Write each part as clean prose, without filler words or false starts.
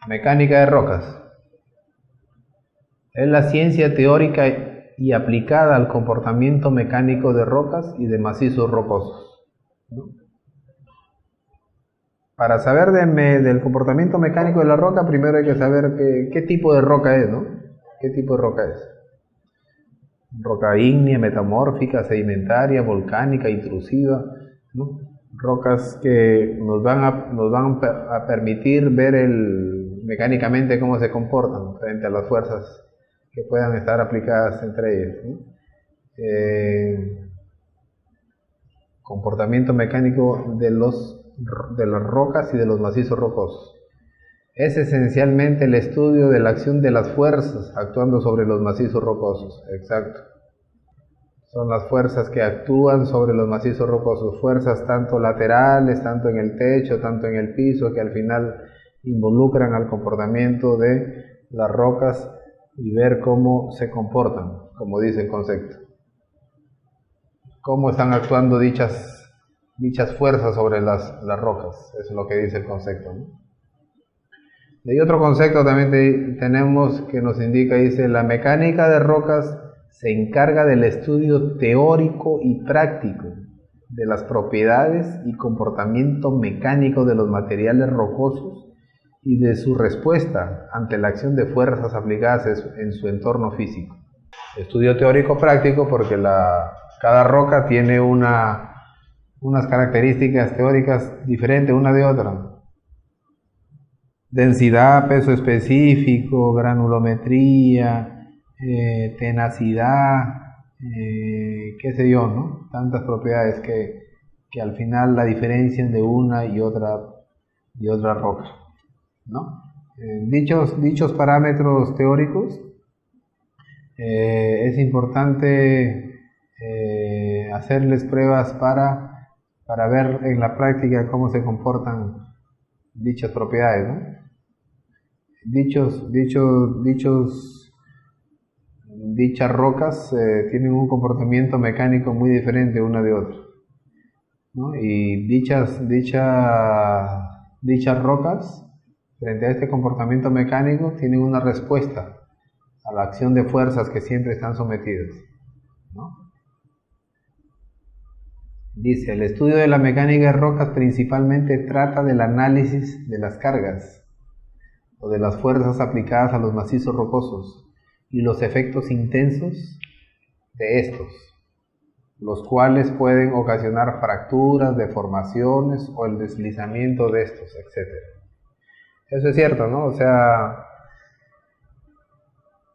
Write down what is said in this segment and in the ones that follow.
Mecánica de rocas. Es la ciencia teórica y aplicada al comportamiento mecánico de rocas y de macizos rocosos, ¿no? Para saber del comportamiento mecánico de la roca, primero hay que saber qué tipo de roca es, ¿no? ¿Qué tipo de roca es? Roca ígnea, metamórfica, sedimentaria, volcánica, intrusiva, ¿no? Rocas que nos van a permitir ver mecánicamente cómo se comportan frente a las fuerzas que puedan estar aplicadas entre ellas, ¿no? Comportamiento mecánico de las rocas y de los macizos rocosos. Es esencialmente el estudio de la acción de las fuerzas actuando sobre los macizos rocosos. Exacto. Son las fuerzas que actúan sobre los macizos rocosos, fuerzas tanto laterales, tanto en el techo, tanto en el piso, que al final involucran al comportamiento de las rocas y ver cómo se comportan, como dice el concepto. Cómo están actuando dichas fuerzas sobre las rocas, eso es lo que dice el concepto, ¿no? Y otro concepto también tenemos que nos indica, dice, la mecánica de rocas se encarga del estudio teórico y práctico de las propiedades y comportamiento mecánico de los materiales rocosos y de su respuesta ante la acción de fuerzas aplicadas en su entorno físico. Estudio teórico práctico porque cada roca tiene unas características teóricas diferentes una de otra. Densidad, peso específico, granulometría, tenacidad, qué sé yo, ¿no? Tantas propiedades que al final la diferencian de una y otra roca, ¿no? Dichos parámetros teóricos, es importante hacerles pruebas para ver en la práctica cómo se comportan dichas propiedades, ¿no? Dichas rocas tienen un comportamiento mecánico muy diferente una de otra, ¿no? Y dichas rocas, frente a este comportamiento mecánico, tienen una respuesta a la acción de fuerzas que siempre están sometidas, ¿no? Dice, el estudio de la mecánica de rocas principalmente trata del análisis de las cargas o de las fuerzas aplicadas a los macizos rocosos y los efectos intensos de estos, los cuales pueden ocasionar fracturas, deformaciones o el deslizamiento de estos, etc. Eso es cierto, ¿no? O sea,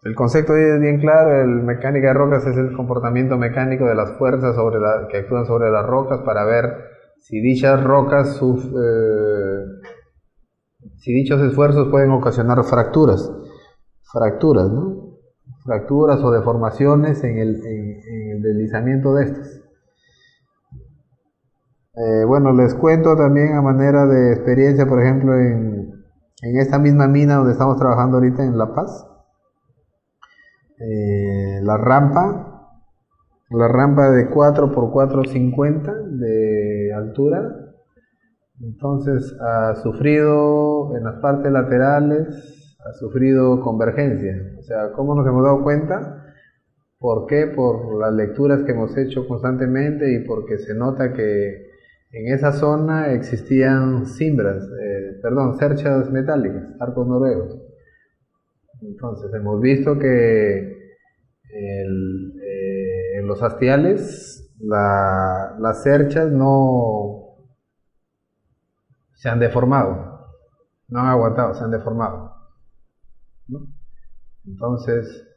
el concepto es bien claro. El mecánica de rocas es el comportamiento mecánico de las fuerzas que actúan sobre las rocas para ver si dichas rocas, si dichos esfuerzos pueden ocasionar fracturas, ¿no? Fracturas o deformaciones en el deslizamiento de estas. Bueno, les cuento también a manera de experiencia, por ejemplo, en esta misma mina donde estamos trabajando ahorita en La Paz. La rampa de 4 por 4,50 de altura, entonces ha sufrido en las partes laterales, ha sufrido convergencia. O sea, ¿cómo nos hemos dado cuenta? ¿Por qué? Por las lecturas que hemos hecho constantemente y porque se nota que en esa zona existían cerchas metálicas, arcos noruegos. Entonces hemos visto que en los hastiales las cerchas no se han deformado, no han aguantado, se han deformado, ¿no? Entonces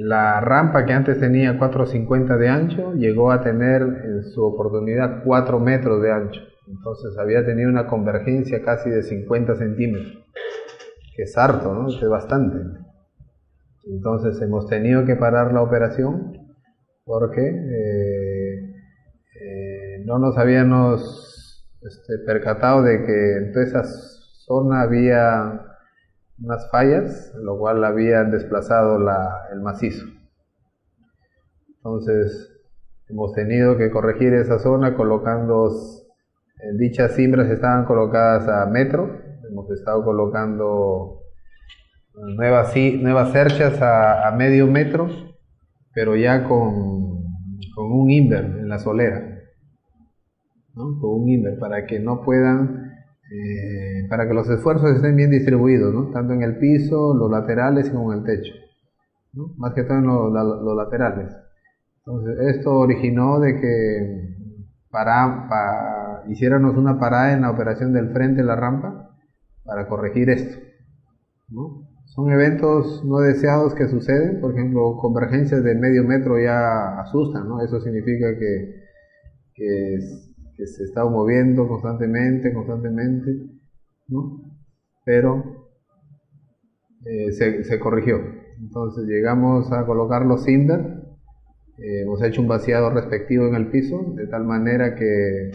la rampa que antes tenía 4,50 de ancho llegó a tener en su oportunidad 4 metros de ancho. Entonces había tenido una convergencia casi de 50 centímetros, que es harto, ¿no? Es bastante. Entonces hemos tenido que parar la operación porque no nos habíamos percatado de que en toda esa zona había unas fallas, lo cual habían desplazado el macizo. Entonces hemos tenido que corregir esa zona colocando dichas cimbras estaban colocadas a metro, hemos estado colocando nuevas cerchas a medio metro, pero ya con un inver en la solera, ¿no? Con un inver para que no puedan, para que los esfuerzos estén bien distribuidos, ¿no? Tanto en el piso, los laterales como en el techo, ¿no? Más que todo en los laterales. Entonces esto originó de que hiciéramos una parada en la operación del frente de la rampa para corregir esto, ¿no? Son eventos no deseados que suceden. Por ejemplo, convergencias de medio metro ya asustan, ¿no? Eso significa que se está moviendo constantemente, ¿no? Pero se corrigió. Entonces llegamos a colocar los cinder. Hemos hecho un vaciado respectivo en el piso, de tal manera que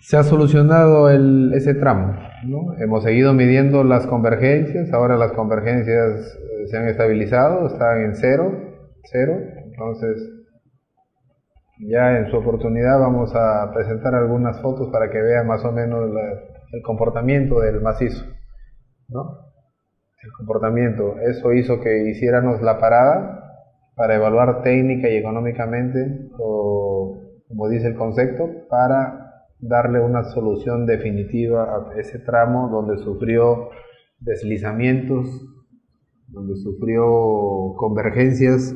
se ha solucionado ese tramo, ¿no? Hemos seguido midiendo las convergencias. Ahora las convergencias se han estabilizado, están en cero. Entonces ya en su oportunidad vamos a presentar algunas fotos para que vean más o menos el comportamiento del macizo, ¿no? El comportamiento, eso hizo que hiciéramos la parada para evaluar técnica y económicamente, o como dice el concepto, para darle una solución definitiva a ese tramo donde sufrió deslizamientos, donde sufrió convergencias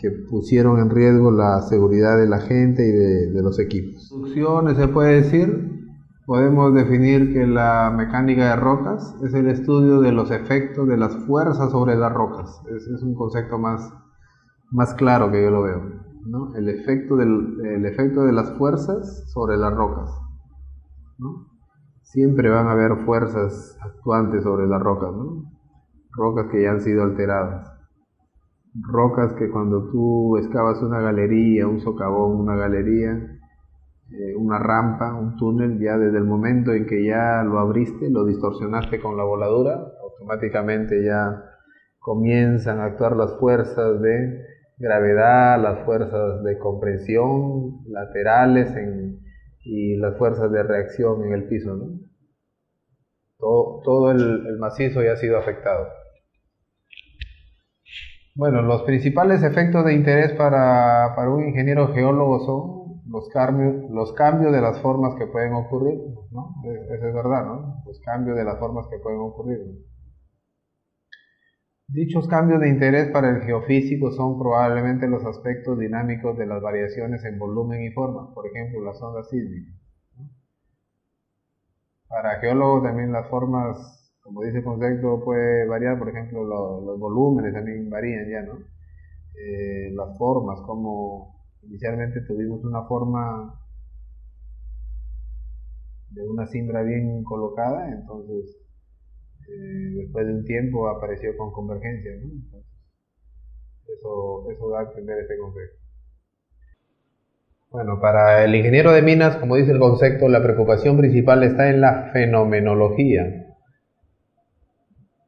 que pusieron en riesgo la seguridad de la gente y de los equipos. Soluciones se puede decir. Podemos definir que la mecánica de rocas es el estudio de los efectos de las fuerzas sobre las rocas. Es un concepto más claro que yo lo veo, ¿no? El efecto de las fuerzas sobre las rocas, ¿no? Siempre van a haber fuerzas actuantes sobre las rocas, ¿no? Rocas que ya han sido alteradas. Rocas que cuando tú excavas una galería, un socavón, una galería, una rampa, un túnel, ya desde el momento en que ya lo abriste, lo distorsionaste con la voladura, automáticamente ya comienzan a actuar las fuerzas de gravedad, las fuerzas de compresión laterales y las fuerzas de reacción en el piso, ¿no? Todo el macizo ya ha sido afectado. Bueno, los principales efectos de interés para un ingeniero geólogo son los cambios de las formas que pueden ocurrir, ¿no? Eso es verdad, ¿no? Los cambios de las formas que pueden ocurrir. Dichos cambios de interés para el geofísico son probablemente los aspectos dinámicos de las variaciones en volumen y forma, por ejemplo, las ondas sísmicas, ¿no? Para geólogos también las formas, como dice el concepto, puede variar. Por ejemplo, los volúmenes también varían ya, ¿no? Las formas, como inicialmente tuvimos una forma de una cimbra bien colocada, entonces después de un tiempo apareció con convergencia, ¿no? Entonces, eso da a entender este concepto. Bueno, para el ingeniero de minas, como dice el concepto, la preocupación principal está en la fenomenología,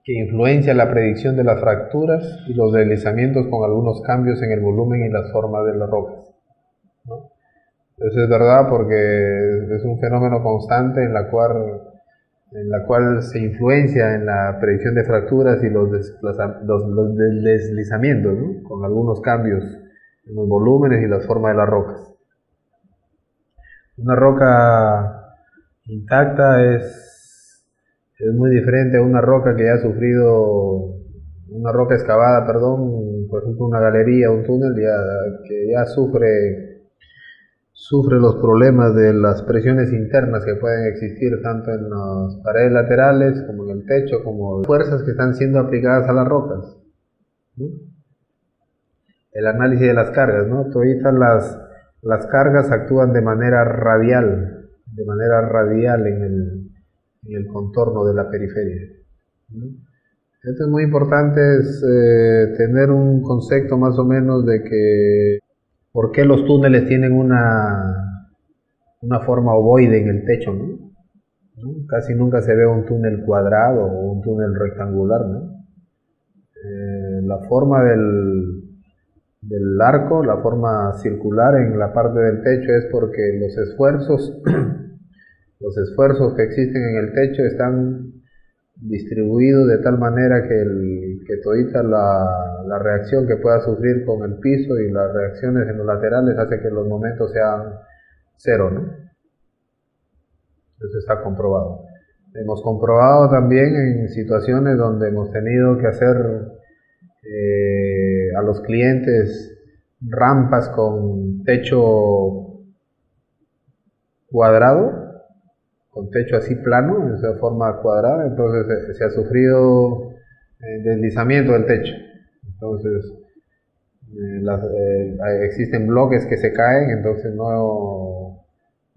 que influencia la predicción de las fracturas y los deslizamientos con algunos cambios en el volumen y las formas de las rocas, ¿no? Eso es verdad, porque es un fenómeno constante en la cual se influencia en la predicción de fracturas y los deslizamientos, ¿no? Con algunos cambios en los volúmenes y las formas de las rocas. Una roca intacta es muy diferente a una roca que ya ha sufrido, una roca excavada, por ejemplo una galería, un túnel, que ya sufre los problemas de las presiones internas que pueden existir tanto en las paredes laterales como en el techo, como fuerzas que están siendo aplicadas a las rocas, ¿no? El análisis de las cargas, ¿no? Todas las cargas actúan de manera radial en el contorno de la periferia, ¿no? Esto es muy importante, tener un concepto más o menos de que por qué los túneles tienen una forma ovoide en el techo, ¿no? Casi nunca se ve un túnel cuadrado o un túnel rectangular, ¿no? La forma del arco, la forma circular en la parte del techo, es porque los esfuerzos Los esfuerzos que existen en el techo están distribuidos de tal manera que todita la reacción que pueda sufrir con el piso y las reacciones en los laterales hace que los momentos sean cero, ¿no? Eso está comprobado. Hemos comprobado también en situaciones donde hemos tenido que hacer a los clientes rampas con techo cuadrado, con techo así plano, en esa forma cuadrada, entonces se ha sufrido deslizamiento del techo. Entonces existen bloques que se caen, entonces no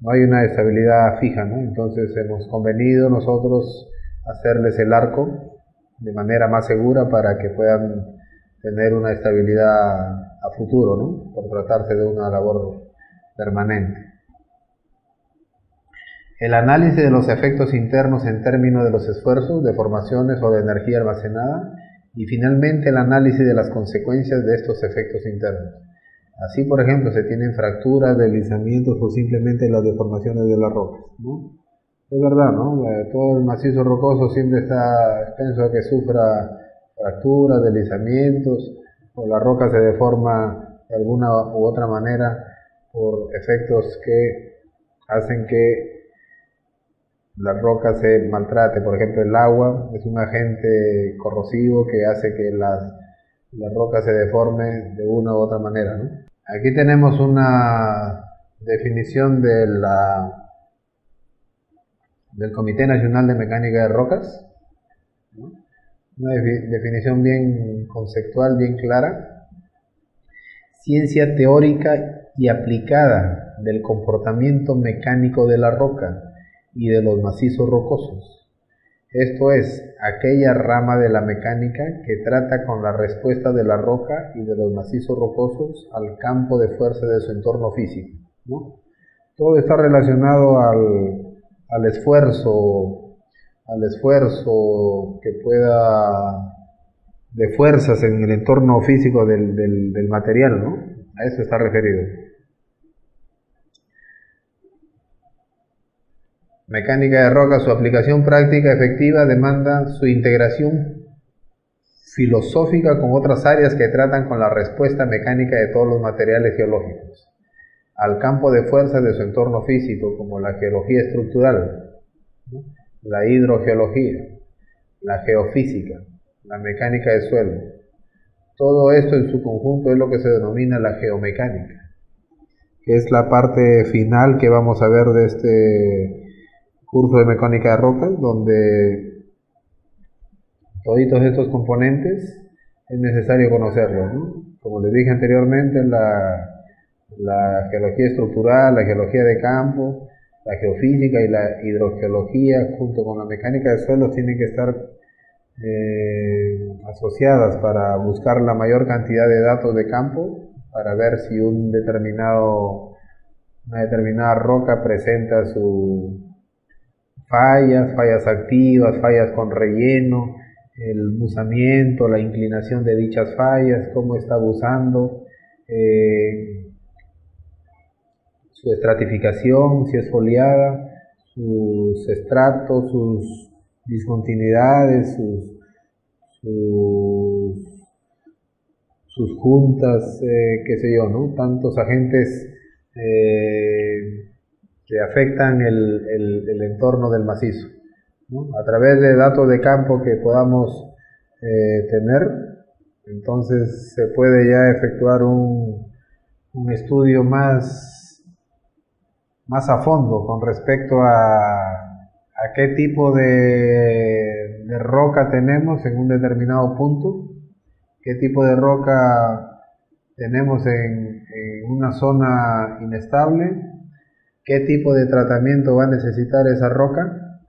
hay una estabilidad fija, ¿no? Entonces hemos convenido nosotros hacerles el arco de manera más segura para que puedan tener una estabilidad a futuro, ¿no? Por tratarse de una labor permanente. El análisis de los efectos internos en términos de los esfuerzos, deformaciones o de energía almacenada, y finalmente el análisis de las consecuencias de estos efectos internos. Así, por ejemplo, se tienen fracturas, deslizamientos o simplemente las deformaciones de las rocas, ¿no? Es verdad, ¿no? Todo el macizo rocoso siempre está expenso a que sufra fracturas, deslizamientos, o la roca se deforma de alguna u otra manera por efectos que hacen que la roca se maltrate. Por ejemplo, el agua es un agente corrosivo que hace que la roca se deforme de una u otra manera, ¿no? Aquí tenemos una definición del Comité Nacional de Mecánica de Rocas, ¿no? Una definición bien conceptual, bien clara. Ciencia teórica y aplicada del comportamiento mecánico de la roca y de los macizos rocosos. Esto es, aquella rama de la mecánica que trata con la respuesta de la roca y de los macizos rocosos al campo de fuerza de su entorno físico, ¿no? Todo está relacionado al esfuerzo que pueda de fuerzas en el entorno físico del material, ¿no? A eso está referido. Mecánica de roca, su aplicación práctica efectiva demanda su integración filosófica con otras áreas que tratan con la respuesta mecánica de todos los materiales geológicos al campo de fuerza de su entorno físico, como la geología estructural, ¿no? La hidrogeología, la geofísica, la mecánica de suelo. Todo esto en su conjunto es lo que se denomina la geomecánica, que es la parte final que vamos a ver de este curso de mecánica de rocas, donde todos estos componentes es necesario conocerlos, ¿no? Como les dije anteriormente, la geología estructural, la geología de campo, la geofísica y la hidrogeología junto con la mecánica de suelos tienen que estar asociadas para buscar la mayor cantidad de datos de campo para ver si una determinada roca presenta sus fallas activas, fallas con relleno, el buzamiento, la inclinación de dichas fallas, cómo está buzando, su estratificación, si es foliada, sus estratos, sus discontinuidades, sus juntas, qué sé yo, ¿no? Tantos agentes que afectan el entorno del macizo, ¿no? A través de datos de campo que podamos tener, entonces se puede ya efectuar un estudio más a fondo con respecto a qué tipo de roca tenemos en un determinado punto, qué tipo de roca tenemos en una zona inestable, qué tipo de tratamiento va a necesitar esa roca,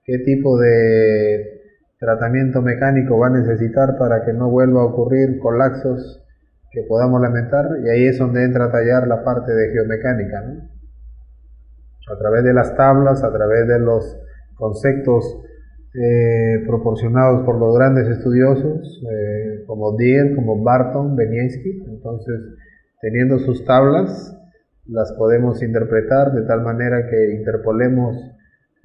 qué tipo de tratamiento mecánico va a necesitar para que no vuelva a ocurrir colapsos que podamos lamentar, y ahí es donde entra a tallar la parte de geomecánica, ¿no? A través de las tablas, a través de los conceptos proporcionados por los grandes estudiosos como Deere, como Barton, Beniewski. Entonces, teniendo sus tablas, las podemos interpretar de tal manera que interpolemos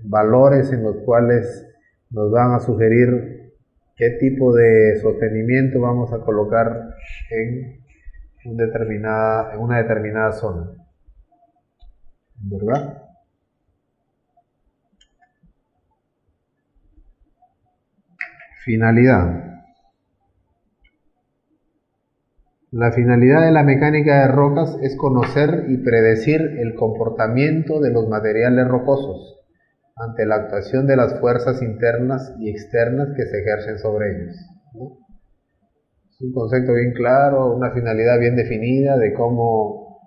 valores en los cuales nos van a sugerir qué tipo de sostenimiento vamos a colocar en una determinada zona, ¿verdad? Finalidad. La finalidad de la mecánica de rocas es conocer y predecir el comportamiento de los materiales rocosos ante la actuación de las fuerzas internas y externas que se ejercen sobre ellos, ¿no? Es un concepto bien claro, una finalidad bien definida de cómo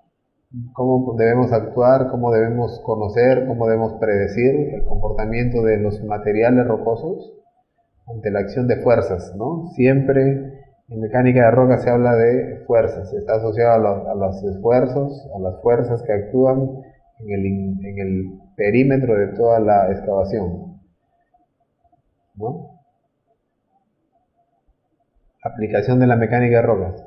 debemos actuar, cómo debemos conocer, cómo debemos predecir el comportamiento de los materiales rocosos ante la acción de fuerzas, ¿no? Siempre en mecánica de rocas se habla de fuerzas, está asociado a los esfuerzos, a las fuerzas que actúan en el perímetro de toda la excavación, ¿no? Aplicación de la mecánica de rocas.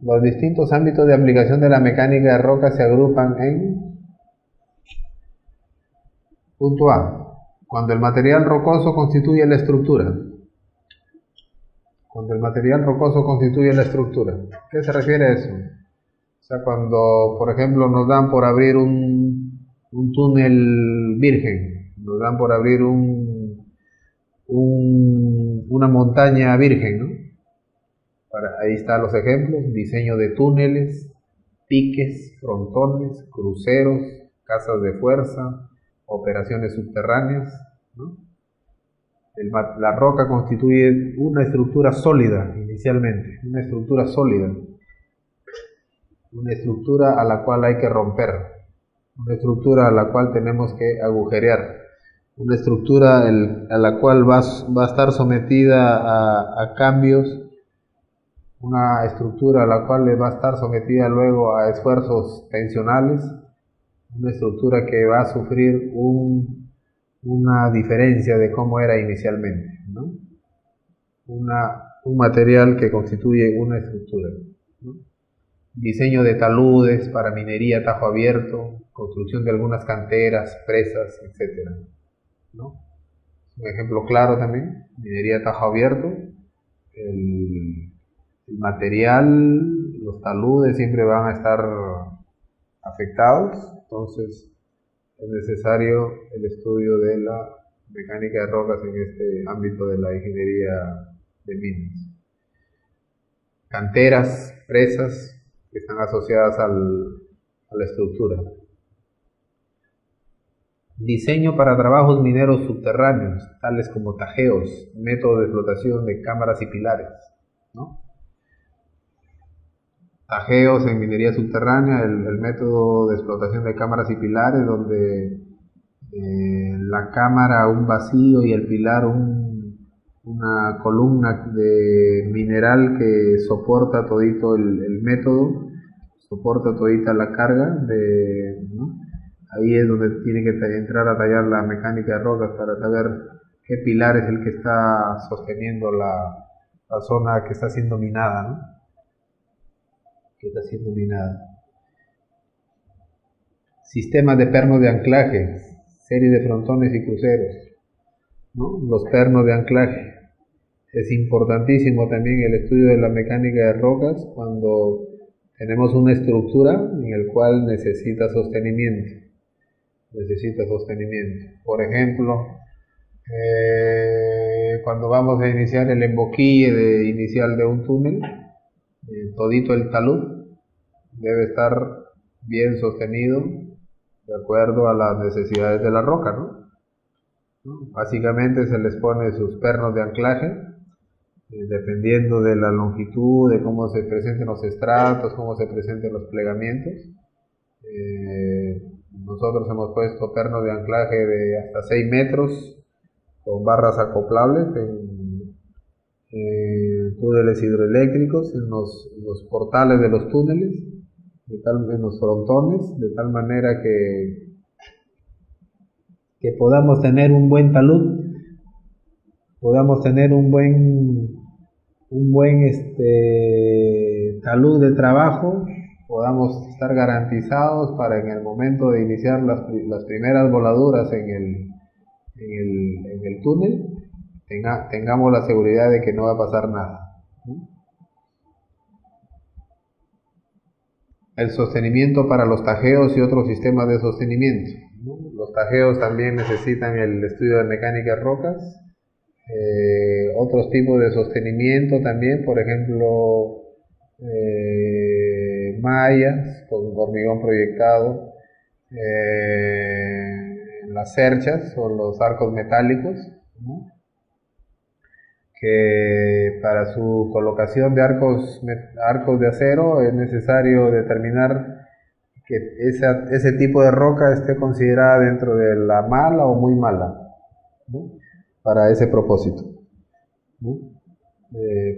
Los distintos ámbitos de aplicación de la mecánica de rocas se agrupan en punto A, cuando el material rocoso constituye la estructura. Cuando el material rocoso constituye la estructura. ¿Qué se refiere a eso? O sea, cuando, por ejemplo, nos dan por abrir un túnel virgen, nos dan por abrir una montaña virgen, ¿no? Ahí están los ejemplos: diseño de túneles, piques, frontones, cruceros, casas de fuerza, operaciones subterráneas, ¿no? La roca constituye una estructura sólida inicialmente, una estructura sólida, una estructura a la cual hay que romper, una estructura a la cual tenemos que agujerear, una estructura a la cual va a estar sometida a cambios, una estructura a la cual le va a estar sometida luego a esfuerzos tensionales, una estructura que va a sufrir una diferencia de cómo era inicialmente, ¿no? Un material que constituye una estructura, ¿no? Diseño de taludes para minería a tajo abierto, construcción de algunas canteras, presas, etc., ¿no? Un ejemplo claro también: minería a tajo abierto. El material, los taludes siempre van a estar afectados, entonces es necesario el estudio de la mecánica de rocas en este ámbito de la ingeniería de minas. Canteras, presas, que están asociadas a la estructura. Diseño para trabajos mineros subterráneos, tales como tajeos, método de explotación de cámaras y pilares, ¿no? Tajeos en minería subterránea, el método de explotación de cámaras y pilares, donde la cámara un vacío y el pilar una columna de mineral que soporta todito el método, soporta todita la carga, ¿no? Ahí es donde tiene que entrar a tallar la mecánica de rocas para saber qué pilar es el que está sosteniendo la zona que está siendo minada, ¿no? Que está siendo minada. Sistemas de pernos de anclaje, serie de frontones y cruceros, ¿no? Los pernos de anclaje. Es importantísimo también el estudio de la mecánica de rocas cuando tenemos una estructura en la cual necesita sostenimiento. Por ejemplo, cuando vamos a iniciar el emboquille inicial de un túnel, todito el talud debe estar bien sostenido de acuerdo a las necesidades de la roca, ¿no? Básicamente se les pone sus pernos de anclaje, dependiendo de la longitud, de cómo se presenten los estratos, cómo se presenten los plegamientos. Nosotros hemos puesto pernos de anclaje de hasta 6 metros con barras acoplables en túneles hidroeléctricos, en los portales de los túneles, en los frontones, de tal manera que podamos tener un buen talud, podamos tener un buen talud de trabajo, podamos estar garantizados para en el momento de iniciar las primeras voladuras en el túnel, tengamos la seguridad de que no va a pasar nada, ¿no? El sostenimiento para los tajeos y otros sistemas de sostenimiento, ¿no? Los tajeos también necesitan el estudio de mecánica de rocas. Otros tipos de sostenimiento también, por ejemplo, mallas con hormigón proyectado, las cerchas o los arcos metálicos, ¿no? Que para su colocación de arcos de acero es necesario determinar que ese tipo de roca esté considerada dentro de la mala o muy mala, ¿no? Para ese propósito, ¿no?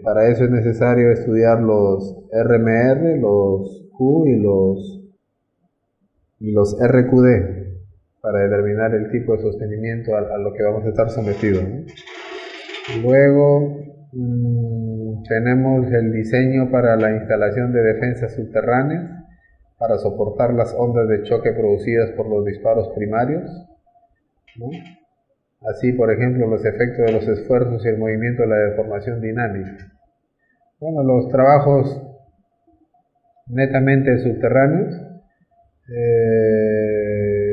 Para eso es necesario estudiar los RMR, los Q y los RQD para determinar el tipo de sostenimiento a lo que vamos a estar sometidos, ¿no? Luego tenemos el diseño para la instalación de defensas subterráneas para soportar las ondas de choque producidas por los disparos primarios, ¿no? Así, por ejemplo, los efectos de los esfuerzos y el movimiento de la deformación dinámica. Bueno, los trabajos netamente subterráneos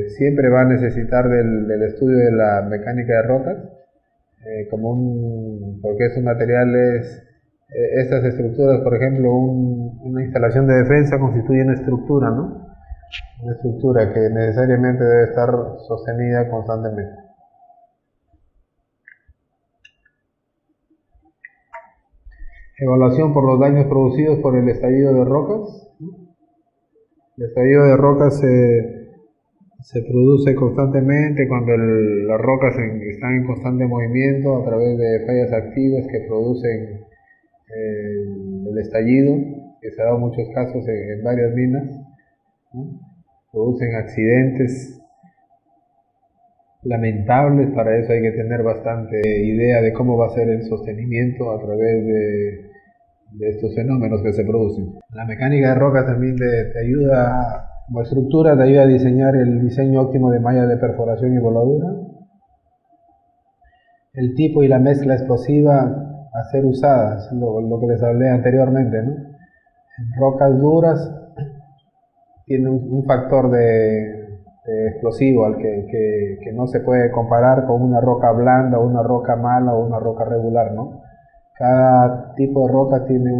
siempre va a necesitar del estudio de la mecánica de rocas, porque esos materiales, estas estructuras, por ejemplo, una instalación de defensa constituye una estructura, ¿no? Una estructura que necesariamente debe estar sostenida constantemente. Evaluación por los daños producidos por el estallido de rocas. El estallido de rocas se produce constantemente cuando las rocas están en constante movimiento a través de fallas activas que producen el estallido, que se ha dado muchos casos en varias minas, ¿no? Producen accidentes lamentables. Para eso hay que tener bastante idea de cómo va a ser el sostenimiento a través de estos fenómenos que se producen. La mecánica de rocas también te ayuda, como estructura, te ayuda a diseñar el diseño óptimo de mallas de perforación y voladura, el tipo y la mezcla explosiva a ser usadas, lo que les hablé anteriormente, ¿no? En rocas duras tiene un factor de explosivo al que no se puede comparar con una roca blanda o una roca mala o una roca regular, ¿no? Cada tipo de roca tiene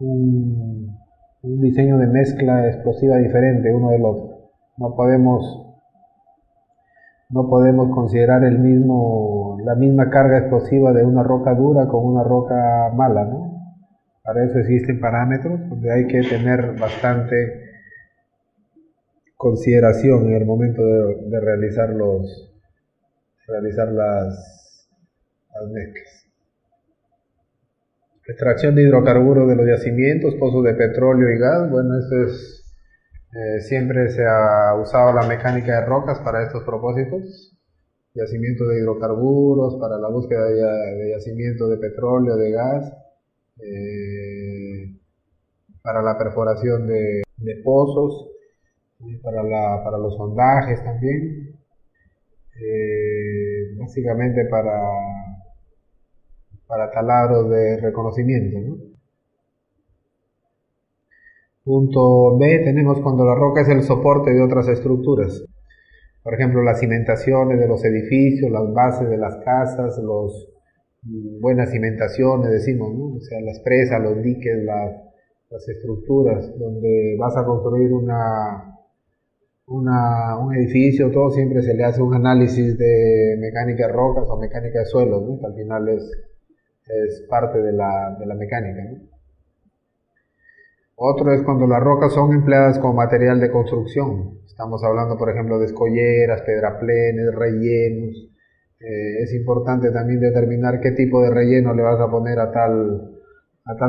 un diseño de mezcla explosiva diferente uno del otro. No podemos considerar la misma carga explosiva de una roca dura con una roca mala, ¿no? Para eso existen parámetros donde hay que tener bastante consideración en el momento de realizar las mezclas. Extracción de hidrocarburos de los yacimientos, pozos de petróleo y gas. Bueno, siempre se ha usado la mecánica de rocas para estos propósitos. Yacimientos de hidrocarburos, para la búsqueda de yacimientos de petróleo, de gas, para la perforación de pozos, para los sondajes también, básicamente para taladros de reconocimiento, ¿no? Punto B, tenemos cuando la roca es el soporte de otras estructuras. Por ejemplo, las cimentaciones de los edificios, las bases de las casas, buenas cimentaciones, decimos, ¿no? O sea, las presas, los diques, las estructuras donde vas a construir un edificio, todo siempre se le hace un análisis de mecánica de rocas o mecánica de suelos, ¿no? Que al final es parte de la mecánica, ¿no? Otro es cuando las rocas son empleadas como material de construcción. Estamos hablando, por ejemplo, de escolleras, pedraplenes, rellenos. Es importante también determinar qué tipo de relleno le vas a poner a tal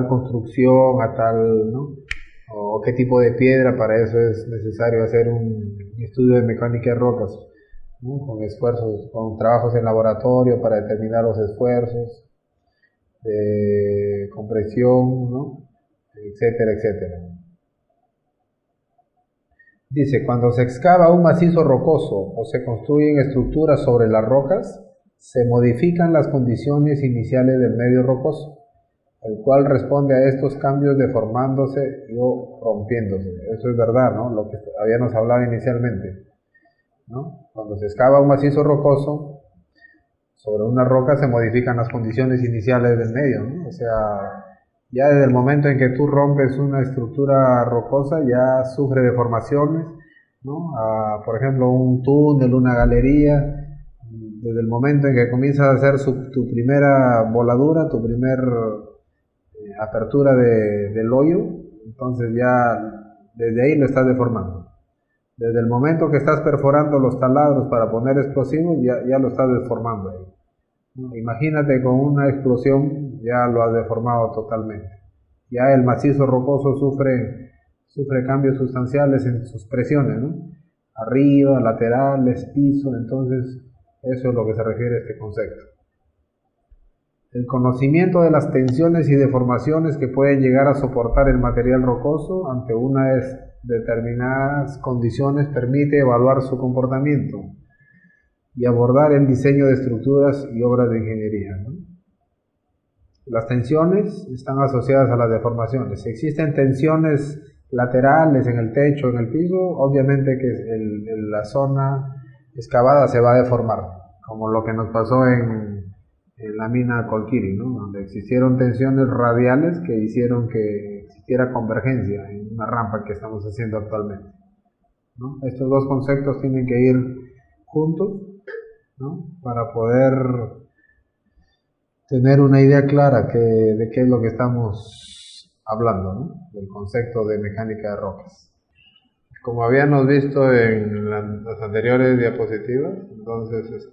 construcción, ¿no? O qué tipo de piedra. Para eso es necesario hacer un estudio de mecánica de rocas, ¿no? Con trabajos en laboratorio para determinar los esfuerzos de compresión, ¿no? Etcétera, etcétera. Dice, cuando se excava un macizo rocoso o se construyen estructuras sobre las rocas, se modifican las condiciones iniciales del medio rocoso, el cual responde a estos cambios deformándose o rompiéndose. Eso es verdad, ¿no? Lo que habíamos hablado inicialmente, ¿no? Cuando se excava un macizo rocoso, sobre una roca se modifican las condiciones iniciales del medio, ¿no? O sea, ya desde el momento en que tú rompes una estructura rocosa, ya sufre deformaciones, ¿no? Por ejemplo, un túnel, una galería. Desde el momento en que comienzas a hacer tu primera voladura, tu primer apertura del hoyo, entonces ya desde ahí lo estás deformando. Desde el momento que estás perforando los taladros para poner explosivos, ya lo estás deformando ahí, ¿no? Imagínate, con una explosión ya lo has deformado totalmente. Ya el macizo rocoso sufre cambios sustanciales en sus presiones, ¿no? Arriba, laterales, piso. Entonces eso es lo que se refiere a este concepto. El conocimiento de las tensiones y deformaciones que pueden llegar a soportar el material rocoso ante unas determinadas condiciones permite evaluar su comportamiento y abordar el diseño de estructuras y obras de ingeniería, ¿no? Las tensiones están asociadas a las deformaciones. Si existen tensiones laterales en el techo, en el piso, obviamente que la zona excavada se va a deformar, como lo que nos pasó en la mina Colquiri, ¿no? Donde existieron tensiones radiales que hicieron que existiera convergencia en una rampa que estamos haciendo actualmente, ¿no? Estos dos conceptos tienen que ir juntos, ¿no? Para poder tener una idea clara de qué es lo que estamos hablando, ¿no? Del concepto de mecánica de rocas. Como habíamos visto en las anteriores diapositivas, entonces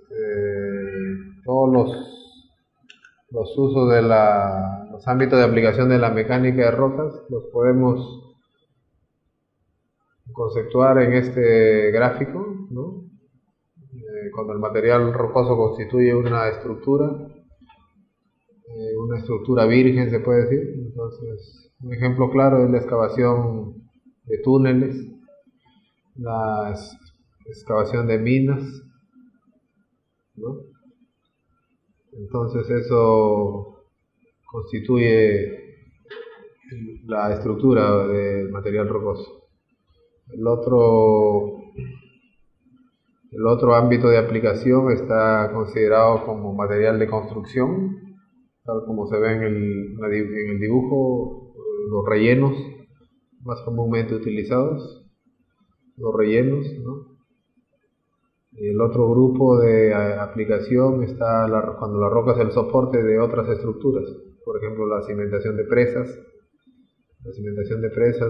todos los usos de los ámbitos de aplicación de la mecánica de rocas los podemos conceptuar en este gráfico, ¿no? Cuando el material rocoso constituye una estructura virgen, se puede decir. Entonces, un ejemplo claro es la excavación de túneles, la excavación de minas, ¿no? Entonces eso constituye la estructura del material rocoso. El otro ámbito de aplicación está considerado como material de construcción, tal como se ve en el dibujo, los rellenos más comúnmente utilizados, los rellenos, ¿no? Y el otro grupo de aplicación está cuando la roca es el soporte de otras estructuras, por ejemplo la cimentación de presas,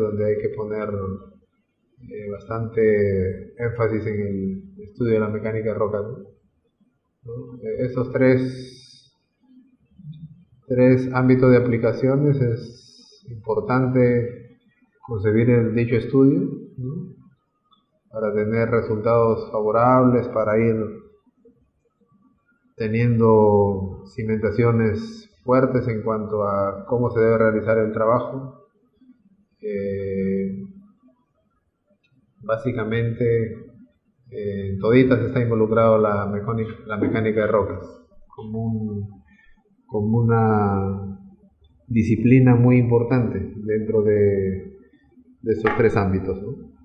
donde hay que poner bastante énfasis en el estudio de la mecánica de rocas, ¿no? Esos tres ámbitos de aplicaciones es importante concebir el dicho estudio, ¿no? Para tener resultados favorables, para ir teniendo cimentaciones fuertes en cuanto a cómo se debe realizar el trabajo. Básicamente en toditas está involucrado la mecánica de rocas como una disciplina muy importante dentro de estos tres ámbitos, ¿no?